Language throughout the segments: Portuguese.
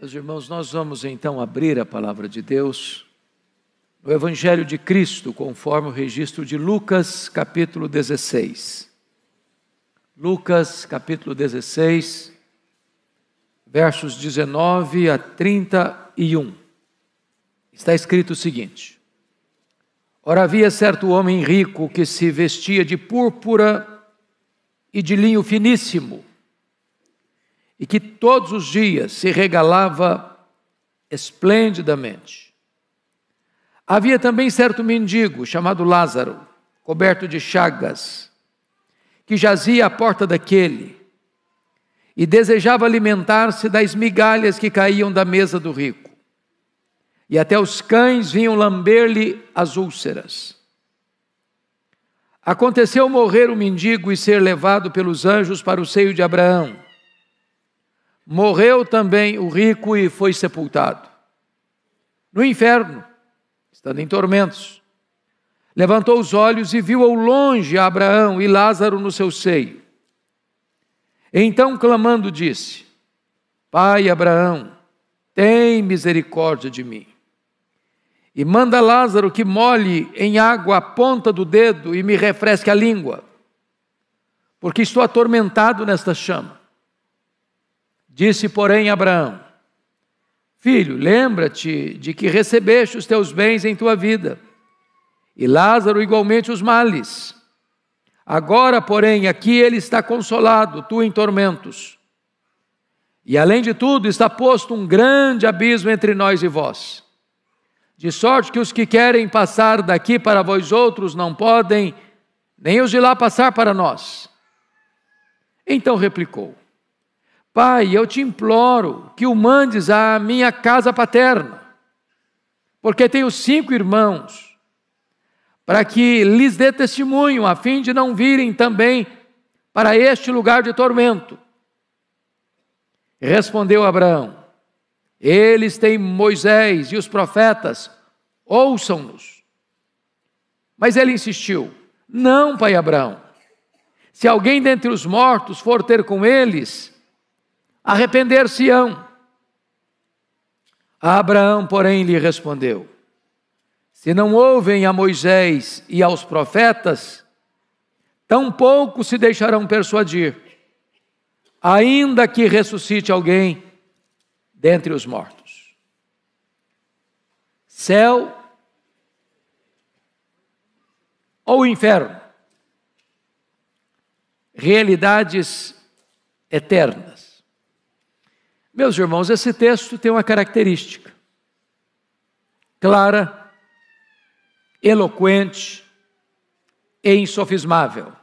Meus irmãos, nós vamos então abrir a palavra de Deus no Evangelho de Cristo, conforme o registro de Lucas, capítulo 16. Lucas, capítulo 16, versos 19 a 31. Está escrito o seguinte: Ora, havia certo homem rico que se vestia de púrpura e de linho finíssimo, e que todos os dias se regalava esplendidamente. Havia também certo mendigo, chamado Lázaro, coberto de chagas, que jazia à porta daquele, e desejava alimentar-se das migalhas que caíam da mesa do rico. E até os cães vinham lamber-lhe as úlceras. Aconteceu morrer o mendigo e ser levado pelos anjos para o seio de Abraão. Morreu também o rico e foi sepultado. No inferno, estando em tormentos, levantou os olhos e viu ao longe Abraão e Lázaro no seu seio. Então, clamando, disse: Pai Abraão, tem misericórdia de mim. E manda Lázaro que molhe em água a ponta do dedo e me refresque a língua, porque estou atormentado nesta chama. Disse, porém, Abraão: Filho, lembra-te de que recebeste os teus bens em tua vida, e Lázaro igualmente os males. Agora, porém, aqui ele está consolado, tu em tormentos. E além de tudo, está posto um grande abismo entre nós e vós, de sorte que os que querem passar daqui para vós outros não podem, nem os de lá passar para nós. Então replicou: Pai, eu te imploro que o mandes à minha casa paterna, porque tenho 5 irmãos, para que lhes dê testemunho, a fim de não virem também para este lugar de tormento. Respondeu Abraão: Eles têm Moisés e os profetas, ouçam-nos. Mas ele insistiu: Não, pai Abraão, se alguém dentre os mortos for ter com eles, arrepender-se-ão. Abraão, porém, lhe respondeu: Se não ouvem a Moisés e aos profetas, tampouco se deixarão persuadir, ainda que ressuscite alguém dentre os mortos. Céu ou inferno? Realidades eternas. Meus irmãos, esse texto tem uma característica clara, eloquente e insofismável.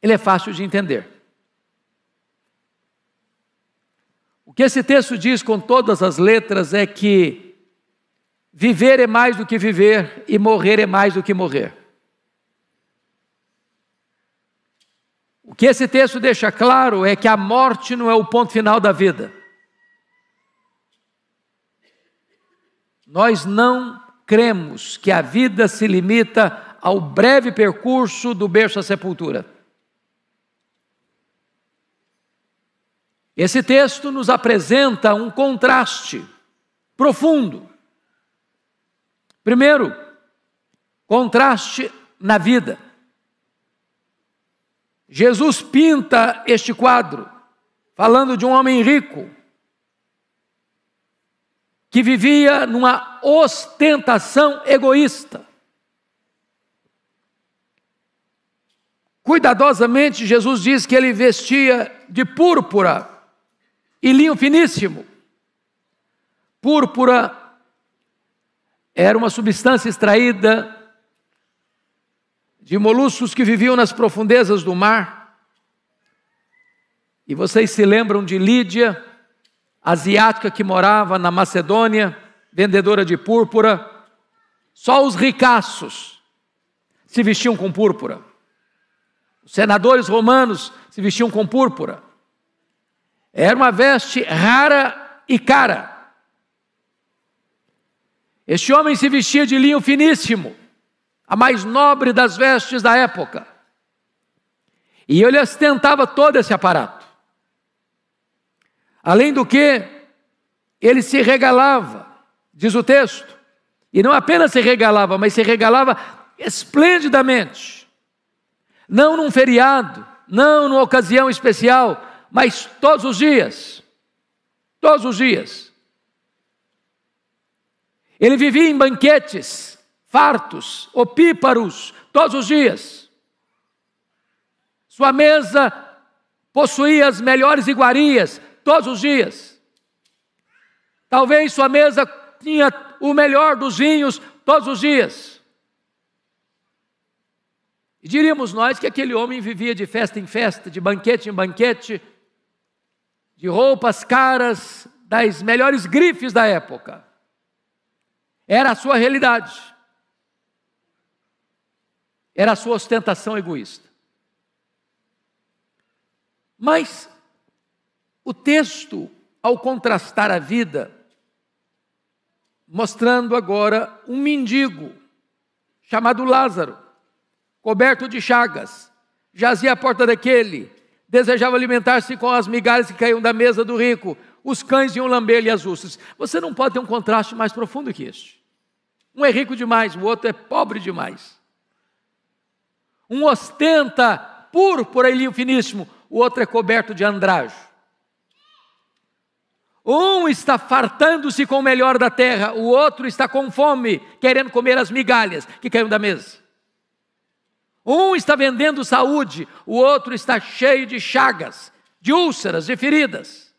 Ele é fácil de entender. O que esse texto diz com todas as letras é que viver é mais do que viver e morrer é mais do que morrer. O que esse texto deixa claro é que a morte não é o ponto final da vida. Nós não cremos que a vida se limita ao breve percurso do berço à sepultura. Esse texto nos apresenta um contraste profundo. Primeiro, contraste na vida. Jesus pinta este quadro falando de um homem rico que vivia numa ostentação egoísta. Cuidadosamente, Jesus diz que ele vestia de púrpura e linho finíssimo. Púrpura era uma substância extraída de moluscos que viviam nas profundezas do mar. E vocês se lembram de Lídia, asiática que morava na Macedônia, vendedora de púrpura. Só os ricaços se vestiam com púrpura. Os senadores romanos se vestiam com púrpura. Era uma veste rara e cara. Este homem se vestia de linho finíssimo, a mais nobre das vestes da época. E ele ostentava todo esse aparato. Além do que, ele se regalava, diz o texto, e não apenas se regalava, mas se regalava esplendidamente, não num feriado, não numa ocasião especial, mas todos os dias, todos os dias. Ele vivia em banquetes, fartos, opíparos, todos os dias. Sua mesa possuía as melhores iguarias, todos os dias. Talvez sua mesa tinha o melhor dos vinhos, todos os dias. E diríamos nós que aquele homem vivia de festa em festa, de banquete em banquete, de roupas caras, das melhores grifes da época. Era a sua realidade. Era a sua ostentação egoísta. Mas o texto, ao contrastar a vida, mostrando agora um mendigo chamado Lázaro, coberto de chagas, jazia à porta daquele, desejava alimentar-se com as migalhas que caíam da mesa do rico, os cães iam lamber-lhe as úlceras. Você não pode ter um contraste mais profundo que este. Um é rico demais, o outro é pobre demais. Um ostenta púrpura e linho finíssimo, o outro é coberto de andrajo. Um está fartando-se com o melhor da terra, o outro está com fome, querendo comer as migalhas que caíram da mesa. Um está vendendo saúde, o outro está cheio de chagas, de úlceras, de feridas.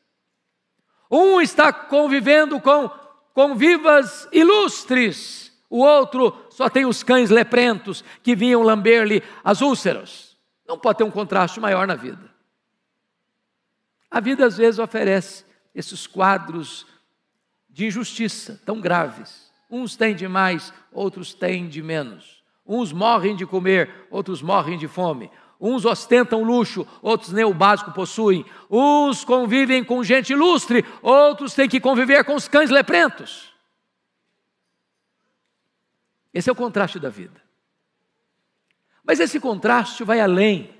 Um está convivendo com convivas ilustres, o outro só tem os cães leprentos que vinham lamber-lhe as úlceras. Não pode ter um contraste maior na vida. A vida às vezes oferece esses quadros de injustiça tão graves. Uns têm de mais, outros têm de menos. Uns morrem de comer, outros morrem de fome. Uns ostentam luxo, outros nem o básico possuem. Uns convivem com gente ilustre, outros têm que conviver com os cães leprentos. Esse é o contraste da vida. Mas esse contraste vai além.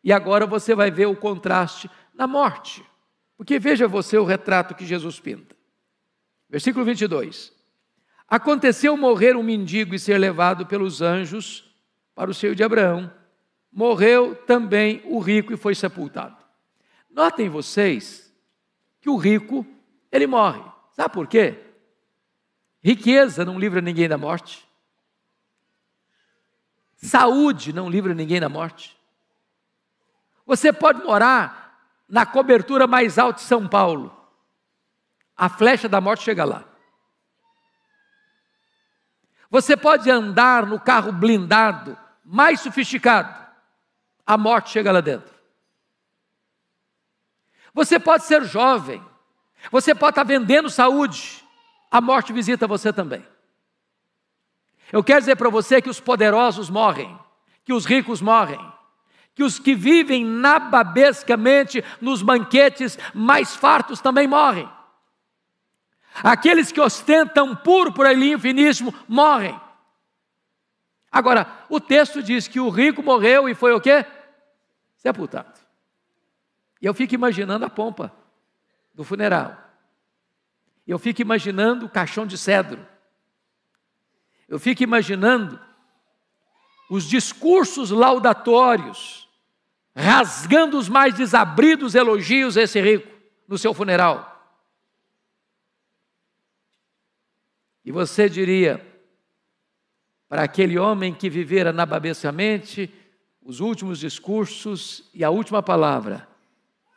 E agora você vai ver o contraste na morte. Porque veja você o retrato que Jesus pinta. Versículo 22. Aconteceu morrer um mendigo e ser levado pelos anjos para o seio de Abraão. Morreu também o rico e foi sepultado. Notem vocês que o rico, ele morre. Sabe por quê? Riqueza não livra ninguém da morte. Saúde não livra ninguém da morte. Você pode morar na cobertura mais alta de São Paulo. A flecha da morte chega lá. Você pode andar no carro blindado, mais sofisticado. A morte chega lá dentro. Você pode ser jovem. Você pode estar vendendo saúde. A morte visita você também. Eu quero dizer para você que os poderosos morrem, que os ricos morrem, que os que vivem nababescamente nos banquetes mais fartos também morrem. Aqueles que ostentam púrpura e linho finíssimo morrem. Agora, o texto diz que o rico morreu e foi o quê? Sepultado. E eu fico imaginando a pompa do funeral. Eu fico imaginando o caixão de cedro. Eu fico imaginando os discursos laudatórios, rasgando os mais desabridos elogios a esse rico no seu funeral. E você diria, para aquele homem que vivera nababescamente, os últimos discursos e a última palavra,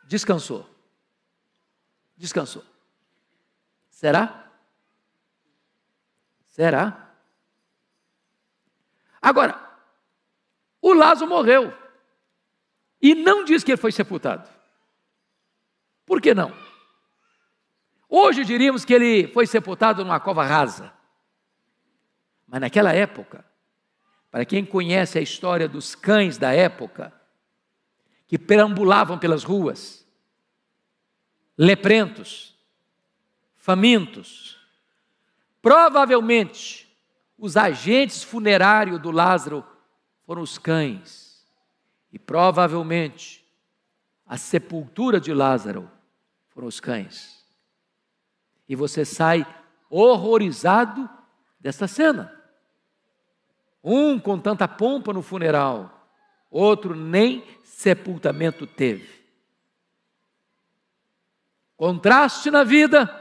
descansou. Descansou. Será? Será? Agora, o Lázaro morreu. E não diz que ele foi sepultado. Por que não? Hoje diríamos que ele foi sepultado numa cova rasa. Mas naquela época, para quem conhece a história dos cães da época, que perambulavam pelas ruas, leprentos, famintos, provavelmente os agentes funerários do Lázaro foram os cães. E provavelmente a sepultura de Lázaro foram os cães. E você sai horrorizado dessa cena. Um com tanta pompa no funeral, outro nem sepultamento teve. Contraste na vida,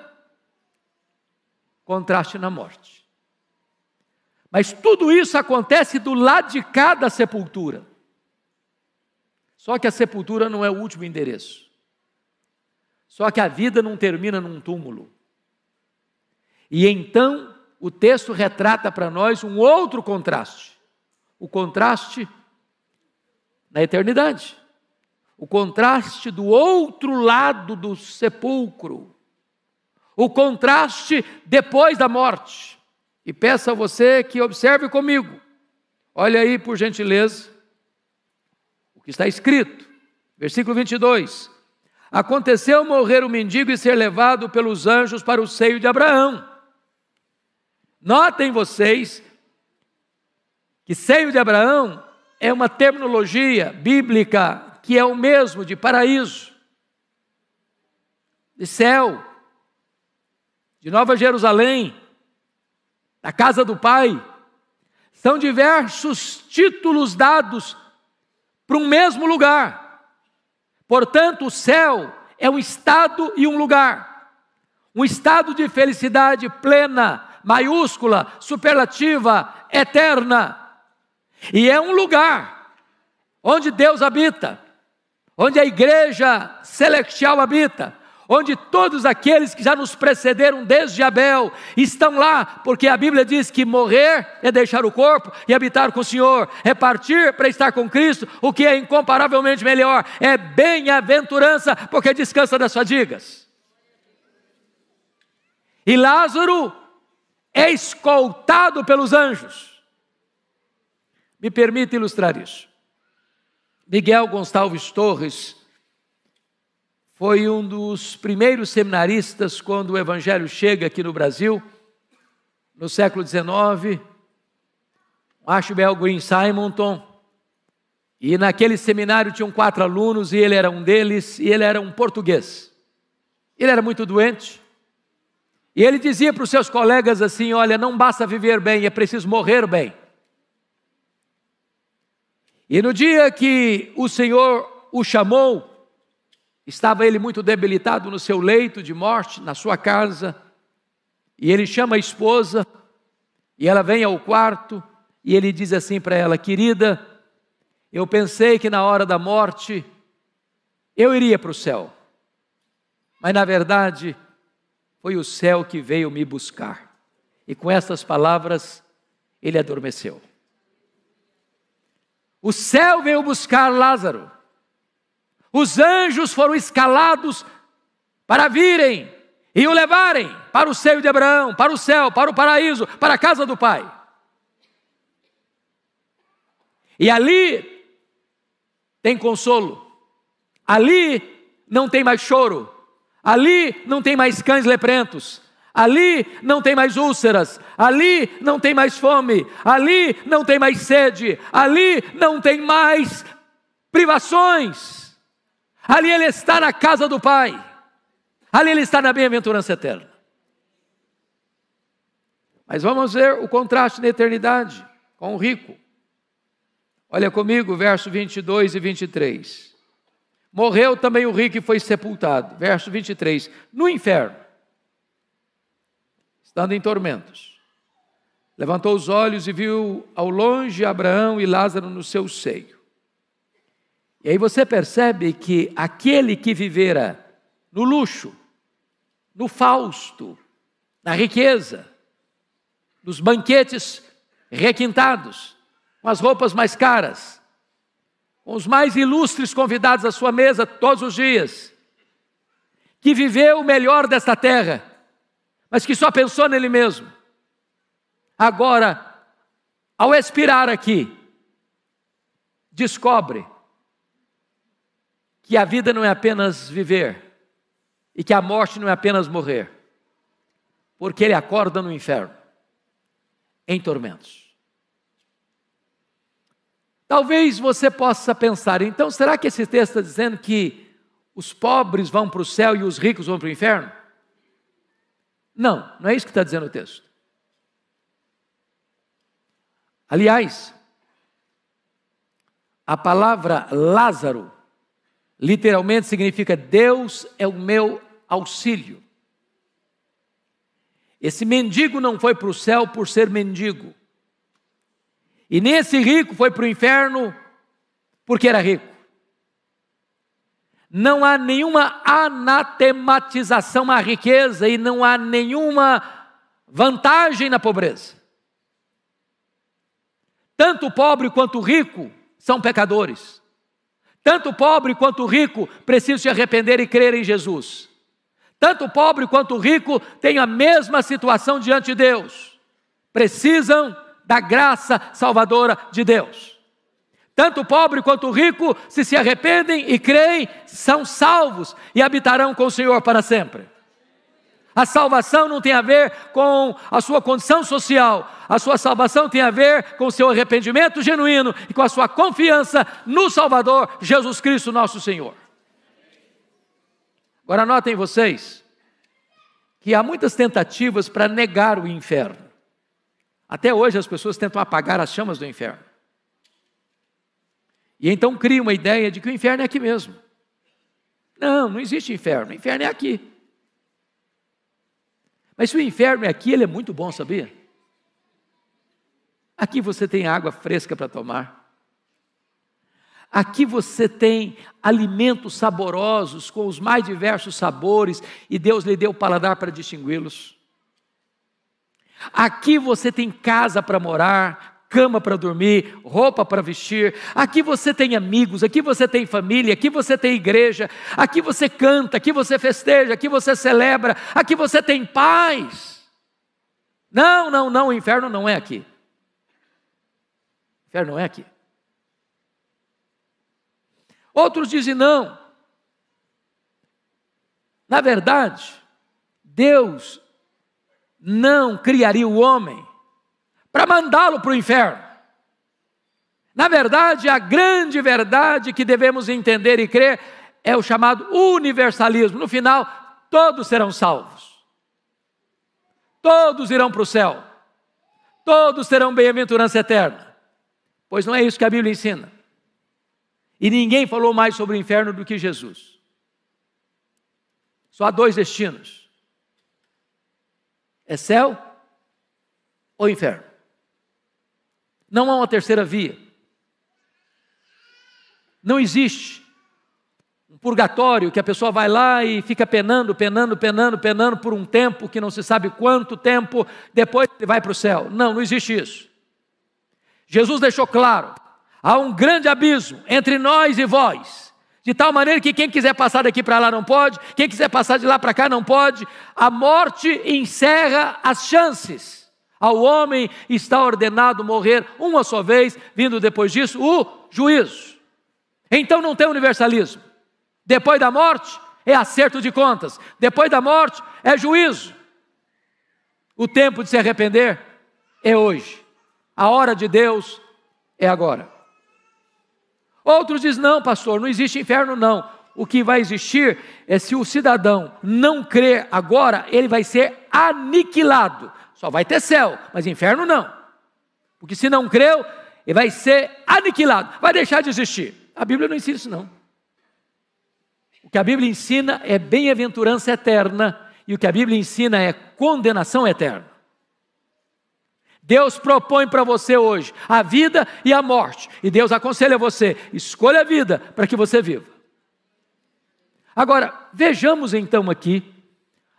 contraste na morte. Mas tudo isso acontece do lado de cá da sepultura. Só que a sepultura não é o último endereço. Só que a vida não termina num túmulo. E então o texto retrata para nós um outro contraste. O contraste na eternidade. O contraste do outro lado do sepulcro. O contraste depois da morte. E peço a você que observe comigo. Olha aí, por gentileza, o que está escrito. Versículo 22. Aconteceu morrer o mendigo e ser levado pelos anjos para o seio de Abraão. Notem vocês que seio de Abraão é uma terminologia bíblica que é o mesmo de paraíso, de céu, de Nova Jerusalém, da casa do Pai. São diversos títulos dados para um mesmo lugar. Portanto, o céu é um estado e um lugar. Um estado de felicidade plena, maiúscula, superlativa, eterna. E é um lugar onde Deus habita, onde a igreja celestial habita, onde todos aqueles que já nos precederam desde Abel estão lá, porque a Bíblia diz que morrer é deixar o corpo e habitar com o Senhor, é partir para estar com Cristo, o que é incomparavelmente melhor, é bem-aventurança, porque descansa das fadigas. E Lázaro é escoltado pelos anjos. Me permita ilustrar isso. Miguel Gonçalves Torres foi um dos primeiros seminaristas quando o Evangelho chega aqui no Brasil, no século XIX, Archibald Green Simonton, e naquele seminário tinham 4 alunos, e ele era um deles, e ele era um português. Ele era muito doente, e ele dizia para os seus colegas assim: olha, não basta viver bem, é preciso morrer bem. E no dia que o Senhor o chamou, estava ele muito debilitado no seu leito de morte, na sua casa, e ele chama a esposa, e ela vem ao quarto, e ele diz assim para ela: querida, eu pensei que na hora da morte eu iria para o céu, mas na verdade foi o céu que veio me buscar. E com essas palavras ele adormeceu. O céu veio buscar Lázaro. Os anjos foram escalados para virem e o levarem para o seio de Abraão, para o céu, para o paraíso, para a casa do Pai. E ali tem consolo, ali não tem mais choro, ali não tem mais cães leprentos, ali não tem mais úlceras, ali não tem mais fome, ali não tem mais sede, ali não tem mais privações. Ali ele está na casa do Pai, ali ele está na bem-aventurança eterna. Mas vamos ver o contraste na eternidade com o rico. Olha comigo, verso 22 e 23. Morreu também o rico e foi sepultado. Verso 23. No inferno, estando em tormentos, levantou os olhos e viu ao longe Abraão e Lázaro no seu seio. E aí você percebe que aquele que vivera no luxo, no fausto, na riqueza, nos banquetes requintados, com as roupas mais caras, com os mais ilustres convidados à sua mesa todos os dias, que viveu o melhor desta terra, mas que só pensou nele mesmo. Agora, ao expirar aqui, descobre que a vida não é apenas viver, e que a morte não é apenas morrer, porque ele acorda no inferno, em tormentos. Talvez você possa pensar, então será que esse texto está dizendo que os pobres vão para o céu e os ricos vão para o inferno? Não, não é isso que está dizendo o texto. Aliás, a palavra Lázaro literalmente significa Deus é o meu auxílio. Esse mendigo não foi para o céu por ser mendigo. E nem esse rico foi para o inferno porque era rico. Não há nenhuma anatematização à riqueza e não há nenhuma vantagem na pobreza. Tanto o pobre quanto o rico são pecadores. Tanto o pobre quanto o rico precisam se arrepender e crer em Jesus. Tanto o pobre quanto o rico têm a mesma situação diante de Deus. Precisam da graça salvadora de Deus. Tanto o pobre quanto o rico, se arrependem e creem, são salvos e habitarão com o Senhor para sempre. A salvação não tem a ver com a sua condição social. A sua salvação tem a ver com o seu arrependimento genuíno e com a sua confiança no Salvador, Jesus Cristo, nosso Senhor. Agora notem vocês que há muitas tentativas para negar o inferno. Até hoje as pessoas tentam apagar as chamas do inferno. E então criam uma ideia de que o inferno é aqui mesmo. Não, não existe inferno, o inferno é aqui. Mas se o inferno é aqui, ele é muito bom, sabia? Aqui você tem água fresca para tomar. Aqui você tem alimentos saborosos com os mais diversos sabores e Deus lhe deu o paladar para distingui-los. Aqui você tem casa para morar, cama para dormir, roupa para vestir. Aqui você tem amigos, aqui você tem família, aqui você tem igreja, aqui você canta, aqui você festeja, aqui você celebra, aqui você tem paz. Não, o inferno não é aqui. O inferno não é aqui. Outros dizem não. Na verdade, Deus não criaria o homem para mandá-lo para o inferno. Na verdade, a grande verdade que devemos entender e crer é o chamado universalismo. No final, todos serão salvos. Todos irão para o céu. Todos terão bem-aventurança eterna. Pois não é isso que a Bíblia ensina. E ninguém falou mais sobre o inferno do que Jesus. Só há dois destinos. É céu ou inferno. Não há uma terceira via. Não existe um purgatório que a pessoa vai lá e fica penando por um tempo que não se sabe quanto tempo, depois ele vai para o céu. Não existe isso. Jesus deixou claro, há um grande abismo entre nós e vós, de tal maneira que quem quiser passar daqui para lá não pode, quem quiser passar de lá para cá não pode. A morte encerra as chances. Ao homem está ordenado morrer uma só vez, vindo depois disso o juízo. Então não tem universalismo. Depois da morte é acerto de contas. Depois da morte é juízo. O tempo de se arrepender é hoje. A hora de Deus é agora. Outros dizem, não pastor, não existe inferno não. O que vai existir é se o cidadão não crer agora, ele vai ser aniquilado. Só vai ter céu, mas inferno não. Porque se não creu, ele vai ser aniquilado, vai deixar de existir. A Bíblia não ensina isso não. O que a Bíblia ensina é bem-aventurança eterna, e o que a Bíblia ensina é condenação eterna. Deus propõe para você hoje a vida e a morte, e Deus aconselha você, escolha a vida para que você viva. Agora, vejamos então aqui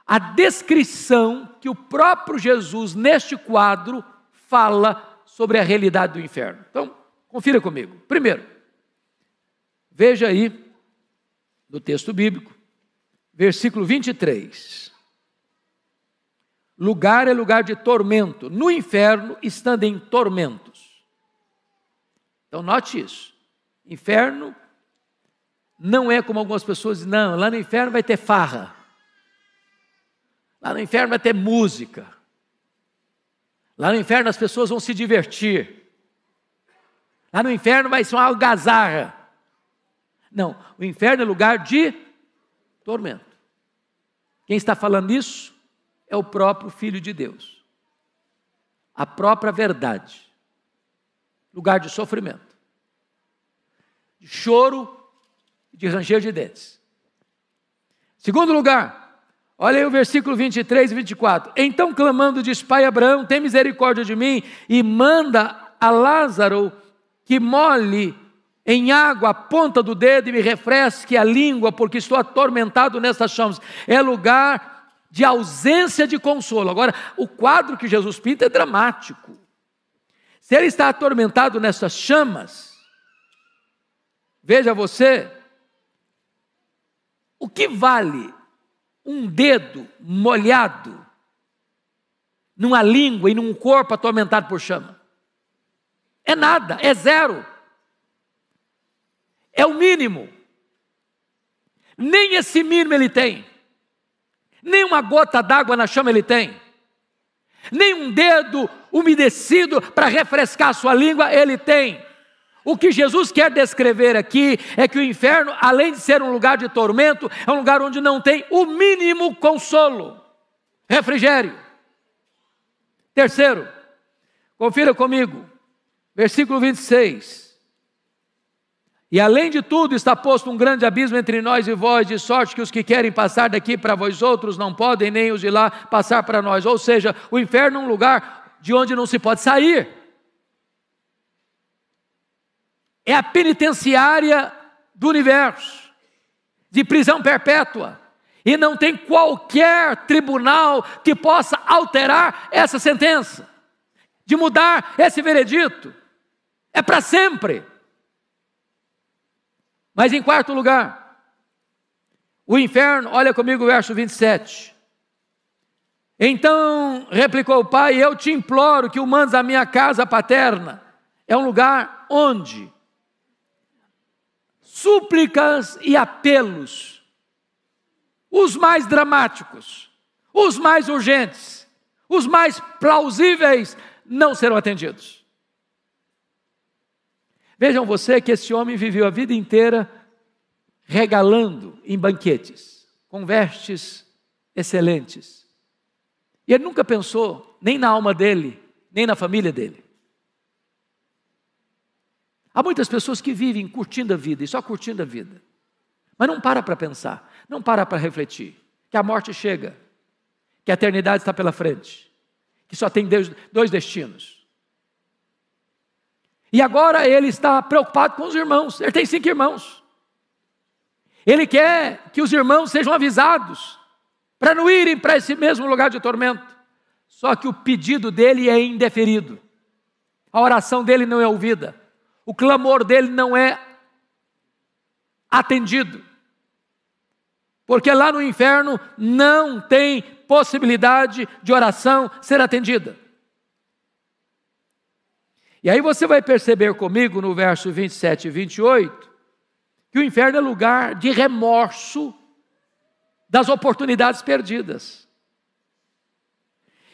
a descrição que o próprio Jesus, neste quadro, fala sobre a realidade do inferno. Então, confira comigo. Primeiro, veja aí, no texto bíblico, versículo 23. Lugar é lugar de tormento. No inferno, estando em tormentos. Então, note isso. Inferno não é como algumas pessoas dizem, não, lá no inferno vai ter farra. Lá no inferno vai ter música. Lá no inferno as pessoas vão se divertir. Lá no inferno vai ser uma algazarra. Não, o inferno é lugar de tormento. Quem está falando isso é o próprio Filho de Deus, a própria verdade, lugar de sofrimento, de choro, de ranger de dentes. Segundo lugar, olha aí o versículo 23 e 24. Então clamando diz: Pai Abraão, tem misericórdia de mim e manda a Lázaro que molhe em água a ponta do dedo e me refresque a língua, porque estou atormentado nessas chamas. É lugar de ausência de consolo. Agora, o quadro que Jesus pinta é dramático. Se ele está atormentado nessas chamas, veja você, o que vale um dedo molhado numa língua e num corpo atormentado por chama? É nada, é zero. É o mínimo. Nem esse mínimo ele tem. Nem uma gota d'água na chama ele tem. Nem um dedo umedecido para refrescar a sua língua ele tem. O que Jesus quer descrever aqui é que o inferno, além de ser um lugar de tormento, é um lugar onde não tem o mínimo consolo, refrigério. Terceiro, confira comigo, versículo 26. E além de tudo está posto um grande abismo entre nós e vós, de sorte que os que querem passar daqui para vós outros não podem, nem os de lá passar para nós. Ou seja, o inferno é um lugar de onde não se pode sair. É a penitenciária do universo, de prisão perpétua. E não tem qualquer tribunal que possa alterar essa sentença, de mudar esse veredito. É para sempre. Mas em quarto lugar, o inferno, olha comigo o verso 27. Então replicou o pai: eu te imploro que o mandes à minha casa paterna. É um lugar onde súplicas e apelos, os mais dramáticos, os mais urgentes, os mais plausíveis, não serão atendidos. Vejam você que esse homem viveu a vida inteira regalando em banquetes, com vestes excelentes. E ele nunca pensou nem na alma dele, nem na família dele. Há muitas pessoas que vivem curtindo a vida, e só curtindo a vida. Mas não para pensar, não para refletir, que a morte chega, que a eternidade está pela frente, que só tem dois destinos. E agora ele está preocupado com os irmãos. Ele tem 5 irmãos. Ele quer que os irmãos sejam avisados para não irem para esse mesmo lugar de tormento. Só que o pedido dele é indeferido. A oração dele não é ouvida. O clamor dele não é atendido. Porque lá no inferno não tem possibilidade de oração ser atendida. E aí você vai perceber comigo no verso 27 e 28, que o inferno é lugar de remorso das oportunidades perdidas.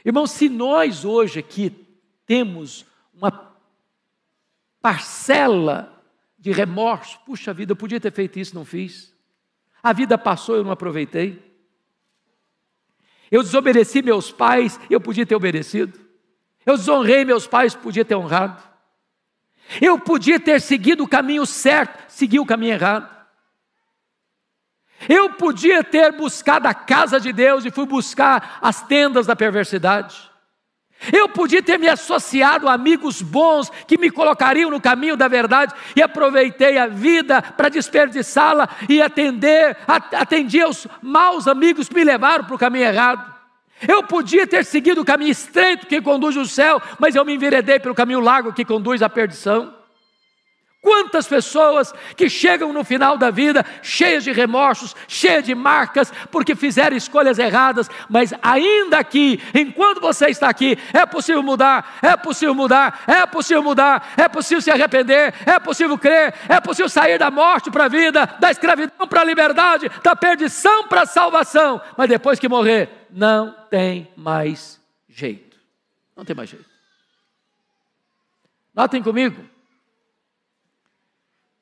Irmãos, se nós hoje aqui temos uma parcela de remorso, puxa vida, eu podia ter feito isso, não fiz. A vida passou, eu não aproveitei. Eu desobedeci meus pais, eu podia ter obedecido. Eu desonrei meus pais, podia ter honrado. Eu podia ter seguido o caminho certo, segui o caminho errado. Eu podia ter buscado a casa de Deus e fui buscar as tendas da perversidade. Eu podia ter me associado a amigos bons que me colocariam no caminho da verdade e aproveitei a vida para desperdiçá-la e atendi aos maus amigos que me levaram para o caminho errado. Eu podia ter seguido o caminho estreito que conduz ao céu, mas eu me enveredei pelo caminho largo que conduz à perdição. Quantas pessoas que chegam no final da vida cheias de remorsos, cheias de marcas, porque fizeram escolhas erradas, mas ainda aqui, enquanto você está aqui, é possível mudar, é possível mudar, é possível mudar, é possível se arrepender, é possível crer, é possível sair da morte para a vida, da escravidão para a liberdade, da perdição para a salvação, mas depois que morrer, não tem mais jeito, não tem mais jeito. Notem comigo,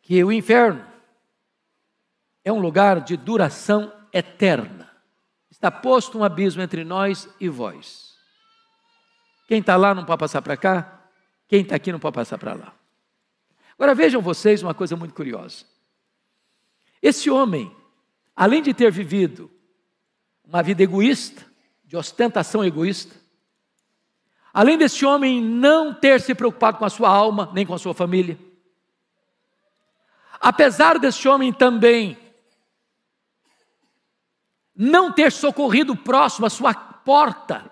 que o inferno é um lugar de duração eterna. está posto um abismo entre nós e vós. Quem está lá não pode passar para cá, quem está aqui não pode passar para lá. Agora vejam vocês uma coisa muito curiosa. Esse homem, além de ter vivido uma vida egoísta, de ostentação egoísta, além desse homem não ter se preocupado com a sua alma, nem com a sua família, apesar desse homem também não ter socorrido o próximo à sua porta,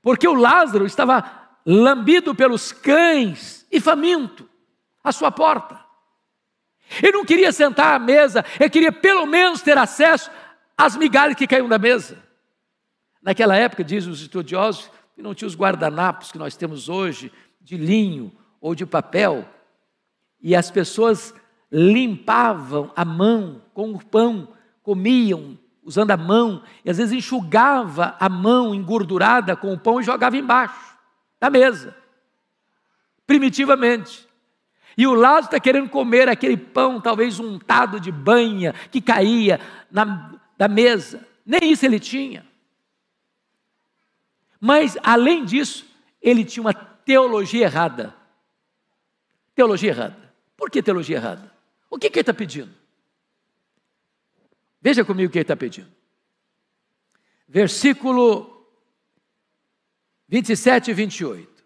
porque o Lázaro estava lambido pelos cães e faminto à sua porta. Ele não queria sentar à mesa, ele queria pelo menos ter acesso às migalhas que caíam da mesa. Naquela época, dizem os estudiosos, que não tinha os guardanapos que nós temos hoje, de linho ou de papel, e as pessoas limpavam a mão com o pão, comiam usando a mão, e às vezes enxugava a mão engordurada com o pão e jogava embaixo da mesa, primitivamente. E o Lázaro está querendo comer aquele pão, talvez untado de banha, que caía da mesa. Nem isso ele tinha. Mas, além disso, ele tinha uma teologia errada. Teologia errada. Por que teologia errada? O que ele está pedindo? Veja comigo o que ele está pedindo. Versículo 27 e 28.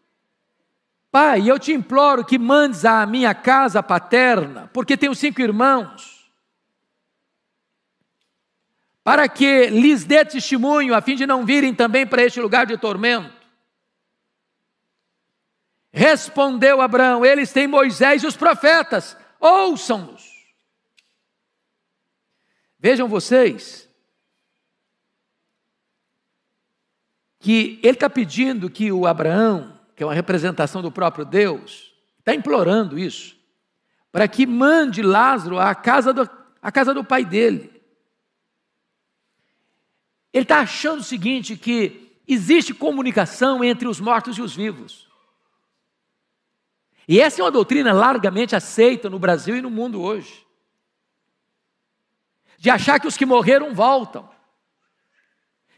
Pai, eu te imploro que mandes à minha casa paterna, porque tenho 5 irmãos, para que lhes dê testemunho, a fim de não virem também para este lugar de tormento. Respondeu Abraão: eles têm Moisés e os profetas, ouçam-nos. Vejam vocês, que ele está pedindo que o Abraão, que é uma representação do próprio Deus, está implorando isso, para que mande Lázaro à casa do pai dele. Ele está achando o seguinte, que existe comunicação entre os mortos e os vivos. E essa é uma doutrina largamente aceita no Brasil e no mundo hoje. De achar que os que morreram voltam.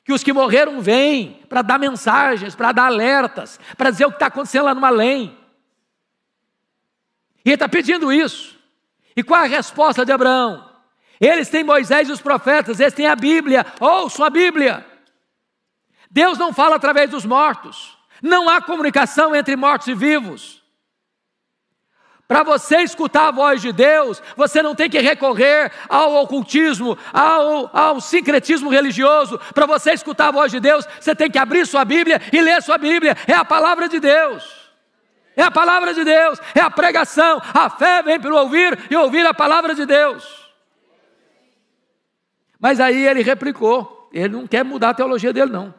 Que os que morreram vêm para dar mensagens, para dar alertas, para dizer o que está acontecendo lá no além. E ele está pedindo isso. E qual a resposta de Abraão? Eles têm Moisés e os profetas, eles têm a Bíblia, ouçam a Bíblia. Deus não fala através dos mortos. Não há comunicação entre mortos e vivos. Para você escutar a voz de Deus, você não tem que recorrer ao ocultismo, ao sincretismo religioso. Para você escutar a voz de Deus, você tem que abrir sua Bíblia e ler sua Bíblia. É a palavra de Deus. É a palavra de Deus, é a pregação. A fé vem pelo ouvir e ouvir a palavra de Deus. Mas aí ele replicou, ele não quer mudar a teologia dele não.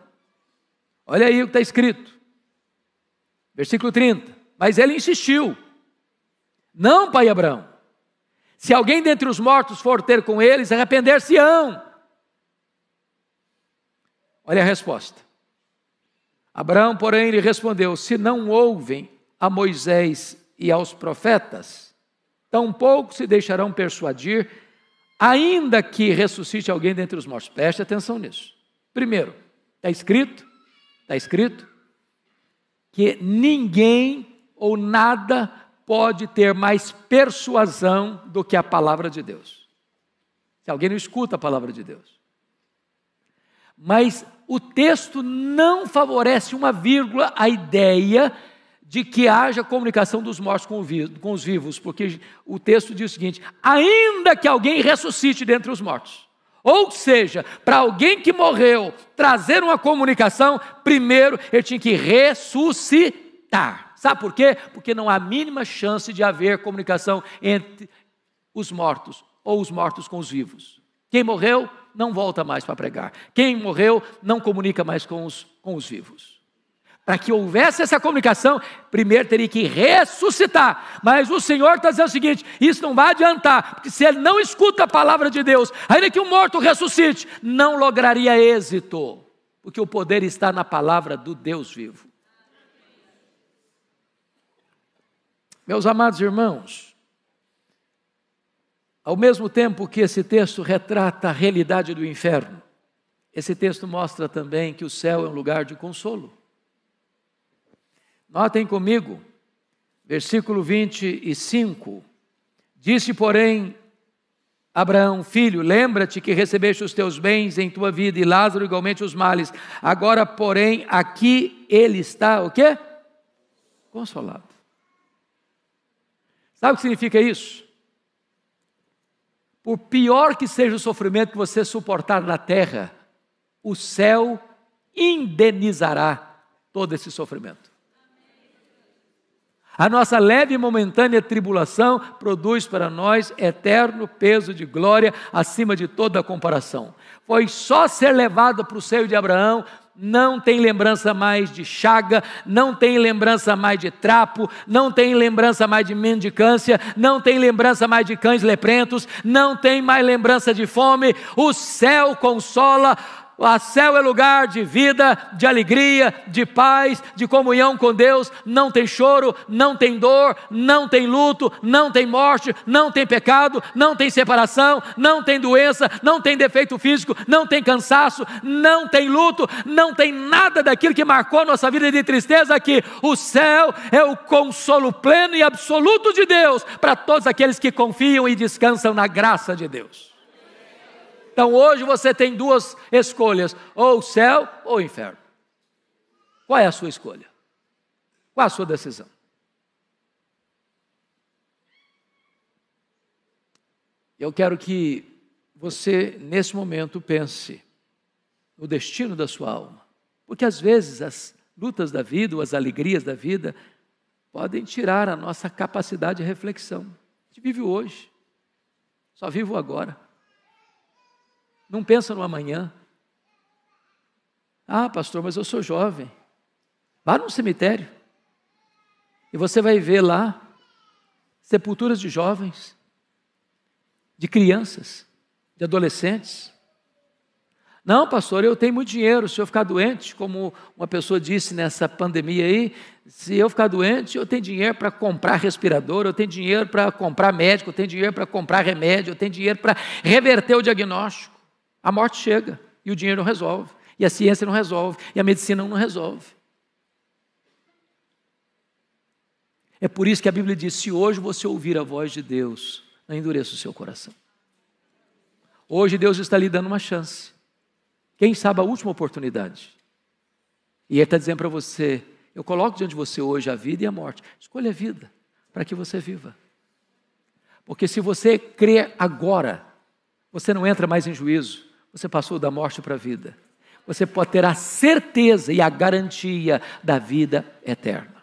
Olha aí o que está escrito. Versículo 30. Mas ele insistiu. Não, pai Abraão, se alguém dentre os mortos for ter com eles, arrepender-se-ão. Olha a resposta. Abraão, porém, lhe respondeu: se não ouvem a Moisés e aos profetas, tampouco se deixarão persuadir, ainda que ressuscite alguém dentre os mortos. Preste atenção nisso. Primeiro, está escrito que ninguém ou nada pode ter mais persuasão do que a palavra de Deus. Se alguém não escuta a palavra de Deus. Mas o texto não favorece uma vírgula a ideia de que haja comunicação dos mortos com os vivos, porque o texto diz o seguinte: ainda que alguém ressuscite dentre os mortos. Ou seja, para alguém que morreu trazer uma comunicação, primeiro ele tinha que ressuscitar. Sabe por quê? Porque não há a mínima chance de haver comunicação entre os mortos ou os mortos com os vivos. Quem morreu não volta mais para pregar. Quem morreu não comunica mais com os vivos. Para que houvesse essa comunicação, primeiro teria que ressuscitar. Mas o Senhor está dizendo o seguinte: isso não vai adiantar, porque se ele não escuta a palavra de Deus, ainda que um morto ressuscite, não lograria êxito, porque o poder está na palavra do Deus vivo. Meus amados irmãos, Ao mesmo tempo que esse texto retrata a realidade do inferno, esse texto mostra também que o céu é um lugar de consolo. Notem comigo, versículo 25, disse, porém, Abraão, filho, lembra-te que recebeste os teus bens em tua vida e Lázaro igualmente os males. Agora, porém, aqui ele está, o quê? Consolado. Sabe o que significa isso? Por pior que seja o sofrimento que você suportar na terra, o céu indenizará todo esse sofrimento. A nossa leve e momentânea tribulação produz para nós eterno peso de glória acima de toda comparação. Foi só ser levado para o seio de Abraão, não tem lembrança mais de chaga, não tem lembrança mais de trapo, não tem lembrança mais de mendicância, não tem lembrança mais de cães leprentos, não tem mais lembrança de fome. O céu consola. O céu é lugar de vida, de alegria, de paz, de comunhão com Deus. Não tem choro, não tem dor, não tem luto, não tem morte, não tem pecado, não tem separação, não tem doença, não tem defeito físico, não tem cansaço, não tem luto, não tem nada daquilo que marcou nossa vida de tristeza aqui. O céu é o consolo pleno e absoluto de Deus para todos aqueles que confiam e descansam na graça de Deus. Então hoje você tem duas escolhas, ou o céu ou o inferno. Qual é a sua escolha? Qual é a sua decisão? Eu quero que você nesse momento pense no destino da sua alma. Porque às vezes as lutas da vida, ou as alegrias da vida, podem tirar a nossa capacidade de reflexão. A gente vive hoje, só vive o agora. Não pensa no amanhã. Ah, pastor, mas eu sou jovem. Vá num cemitério e você vai ver lá sepulturas de jovens, de crianças, de adolescentes. Não, pastor, eu tenho muito dinheiro. Se eu ficar doente, como uma pessoa disse nessa pandemia aí, se eu ficar doente, eu tenho dinheiro para comprar respirador, eu tenho dinheiro para comprar médico, eu tenho dinheiro para comprar remédio, eu tenho dinheiro para reverter o diagnóstico. A morte chega e o dinheiro não resolve, e a ciência não resolve, e a medicina não resolve. É por isso que a Bíblia diz, se hoje você ouvir a voz de Deus, não endureça o seu coração. Hoje Deus está lhe dando uma chance. Quem sabe a última oportunidade. E Ele está dizendo para você, eu coloco diante de você hoje a vida e a morte. Escolha a vida, para que você viva. Porque se você crê agora, você não entra mais em juízo. Você passou da morte para a vida. Você pode ter a certeza e a garantia da vida eterna.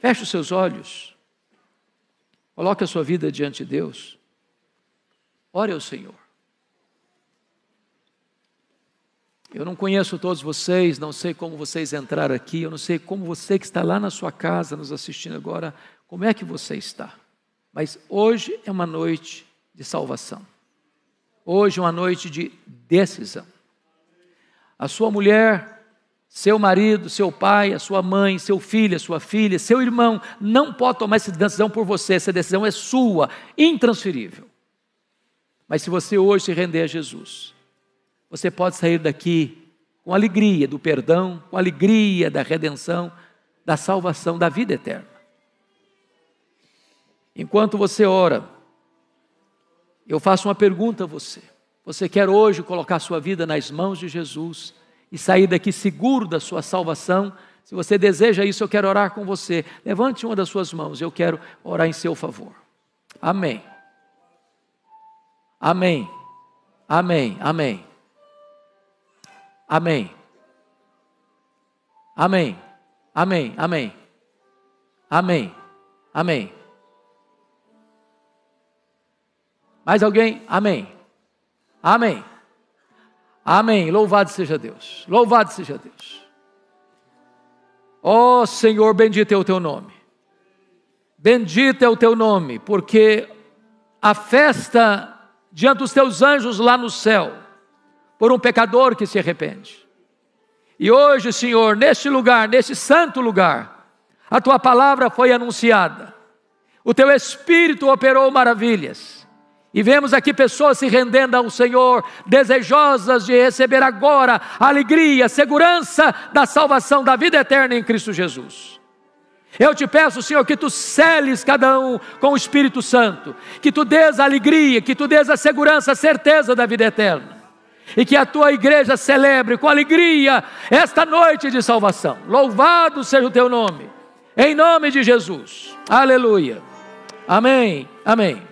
Feche os seus olhos. Coloque a sua vida diante de Deus. Ore ao Senhor. Eu não conheço todos vocês, não sei como vocês entraram aqui, eu não sei como você que está lá na sua casa nos assistindo agora, como é que você está. Mas hoje é uma noite de salvação. Hoje é uma noite de decisão. A sua mulher, seu marido, seu pai, a sua mãe, seu filho, a sua filha, seu irmão, não pode tomar essa decisão por você, essa decisão é sua, intransferível. Mas se você hoje se render a Jesus, você pode sair daqui com alegria do perdão, com alegria da redenção, da salvação, da vida eterna. Enquanto você ora, eu faço uma pergunta a você. Você quer hoje colocar sua vida nas mãos de Jesus e sair daqui seguro da sua salvação? Se você deseja isso, eu quero orar com você. Levante uma das suas mãos, eu quero orar em seu favor. Amém. Amém. Amém. Amém. Amém. Amém. Amém. Amém. Amém. Amém. Mais alguém? Amém. Amém. Amém. Louvado seja Deus. Louvado seja Deus. Ó Senhor, bendito é o teu nome. Bendito é o teu nome, porque a festa diante dos teus anjos lá no céu, por um pecador que se arrepende. E hoje, Senhor, neste lugar, neste santo lugar, a tua palavra foi anunciada. O teu Espírito operou maravilhas. E vemos aqui pessoas se rendendo ao Senhor, desejosas de receber agora a alegria, a segurança da salvação, da vida eterna em Cristo Jesus. Eu te peço, Senhor, que tu seles cada um com o Espírito Santo, que tu dês a alegria, que tu dês a segurança, a certeza da vida eterna, e que a tua igreja celebre com alegria esta noite de salvação. Louvado seja o teu nome, em nome de Jesus. Aleluia. Amém. Amém.